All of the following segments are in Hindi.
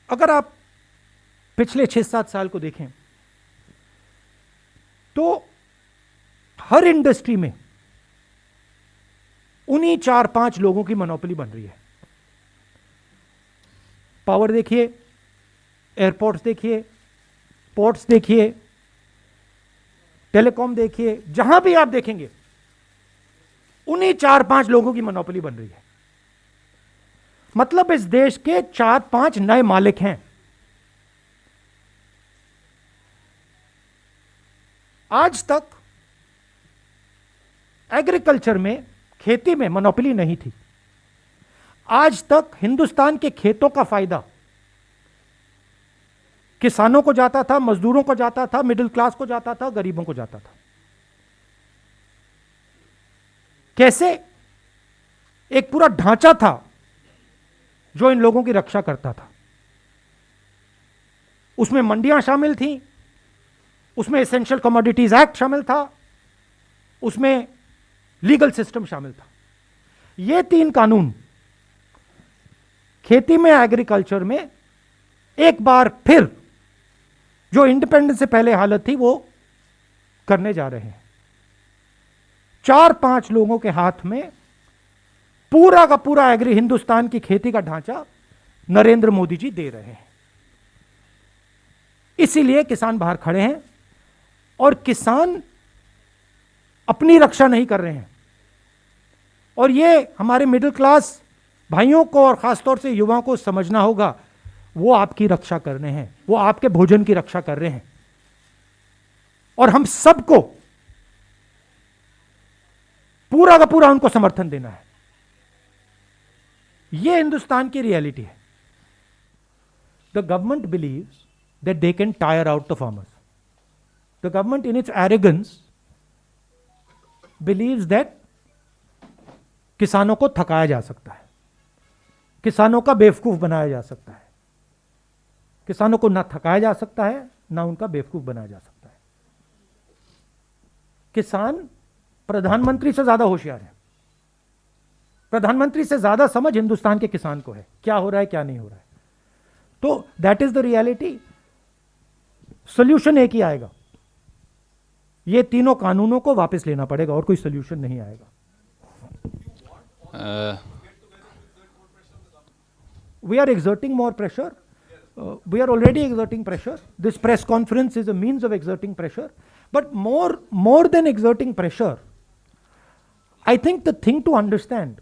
अगर आप पिछले 6-7 साल को देखें तो हर इंडस्ट्री में उन्हीं 4-5 लोगों की मोनोपोली बन रही है। पावर देखिए, एयरपोर्ट्स देखिए, पोर्ट्स देखिए, टेलीकॉम देखिए, जहां भी आप देखेंगे उन्हीं 4-5 लोगों की मोनोपोली बन रही है। मतलब इस देश के 4-5 नए मालिक हैं। आज तक एग्रीकल्चर में, खेती में मोनोपोली नहीं थी। आज तक हिंदुस्तान के खेतों का फायदा किसानों को जाता था, मजदूरों को जाता था, मिडिल क्लास को जाता था, गरीबों को जाता था। कैसे? एक पूरा ढांचा था जो इन लोगों की रक्षा करता था। उसमें मंडियां शामिल थीं, उसमें एसेंशियल कमोडिटीज एक्ट शामिल था, उसमें लीगल सिस्टम शामिल था। ये 3 कानून खेती में, एग्रीकल्चर में एक बार फिर जो इंडिपेंडेंस से पहले हालत थी वो करने जा रहे हैं। 4-5 लोगों के हाथ में पूरा का पूरा हिंदुस्तान की खेती का ढांचा नरेंद्र मोदी जी दे रहे हैं। इसीलिए किसान बाहर खड़े हैं और किसान अपनी रक्षा नहीं कर रहे हैं। और ये हमारे मिडिल क्लास भाइयों को और खासतौर से युवाओं को समझना होगा, वो आपकी रक्षा कर रहे हैं, वो आपके भोजन की रक्षा कर रहे हैं। और हम सबको पूरा का पूरा उनको समर्थन देना है। ये हिंदुस्तान की रियलिटी है। The government believes that they can tire out the farmers. The government in its arrogance believes that किसानों को थकाया जा सकता है, किसानों का बेवकूफ बनाया जा सकता है। किसानों को ना थकाया जा सकता है, ना उनका बेवकूफ बनाया जा सकता है। किसान प्रधानमंत्री से ज्यादा होशियार है। प्रधानमंत्री से ज्यादा समझ हिंदुस्तान के किसान को है, क्या हो रहा है क्या नहीं हो रहा है। तो that is the reality. Solution एक ही आएगा, ये तीनों कानूनों को वापस लेना पड़ेगा, और कोई सोल्यूशन नहीं आएगा। We are exerting more pressure. We are already exerting pressure. This press conference is a means of exerting pressure. But more than exerting pressure, I think the thing to understand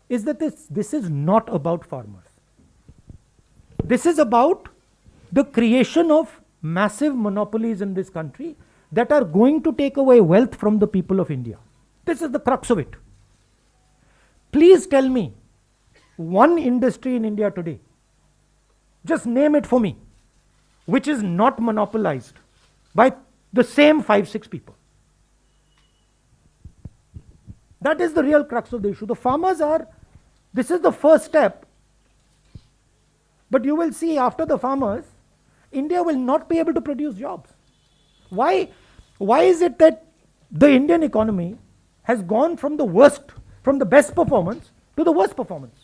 is that this is not about farmers. This is about the creation of massive monopolies in this country that are going to take away wealth from the people of India. This is the crux of it. Please tell me one industry in India today, just name it for me, which is not monopolized by the same 5-6 people. That is the real crux of the issue. The farmers are, this is the first step, but you will see after the farmers, India will not be able to produce jobs. Why is it that the Indian economy has gone from the best performance to the worst performance?